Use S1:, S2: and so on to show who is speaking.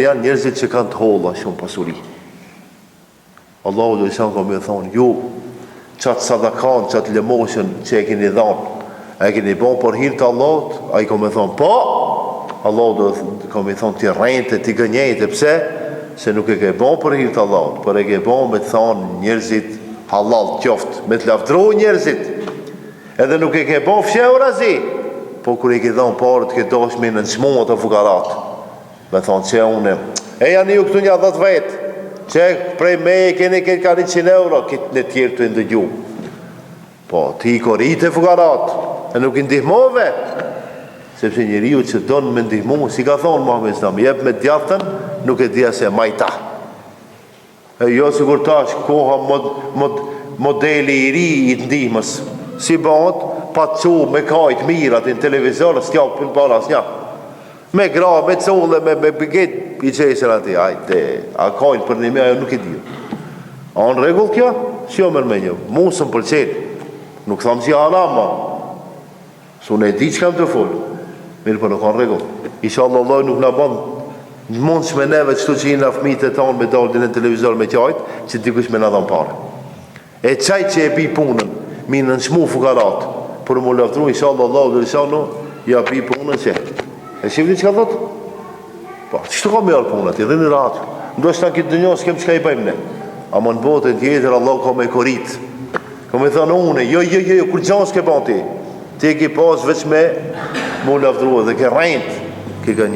S1: Janë njerëzit që kanë të holla shumë pasuri. Allahu dhe ishan ka me thonë, ju qatë sadakan, qatë lëmoshën që e keni dhanë, e keni bon për hirë të Allahut, a i ka me thonë, po, Allahu dhe ka me thonë, ti rejnëte, ti gënjejte, pse? Se nuk e ke bon për hirë të Allahut, për e ke bon me thonë njerëzit halal qoftë, me të laftru njerëzit, edhe nuk e ke bon fsheu razi, po kër e ke dhanë parë të ke dashme në nëshmua të fukaratë, me thonë që une, e janë ju këtu një 10 vetë, që prej me e keni këtë ka 100 euro, këtë në tjerë të ndëgju. Po, ti i korite fukarat, e nuk i ndihmove, sepse njeriu që donë me ndihmu, si ka thonë Muhammed Islam, jep me djathën, nuk e dhja se majta. E jo sigur tash, koha modeli i ri i të ndihmës, si bëhet, pa të cu me kajt mirat në televizor, s'kjak për para s'nja. Me gra, me culle, me bëgjet, i qesër ati, ajte, a kajnë për një me, ajo nuk i di. A në regull kjo? Si o mërë me një, musën për qenë, nuk thamë si haram, ma. Su ne di që kam të full, mirë për nuk a në regull. Isha Allah nuk në bandë, në mund shme neve qëtu që i në fmite e tonë me dalë në televizor me qajtë, që dikush me në dhamë pare. E qaj që e pi punën, mi në nëshmu fukarat, për mu laftru, isha Allah dhe isha në, ja pi punën që. E shifni që ka thotë? Po, qështu ka me jarë punët, i dhe një ratë. Ndo është ta këtë dënjo, s'kem që ka i bëjmë ne. A më në botën tjetër, Allah ka me korit. Ka me thënë une, jo, kur gjanë s'ke ban ti. Ti e ki pas veç me mu laftru dhe ke rejnët, ki ka një.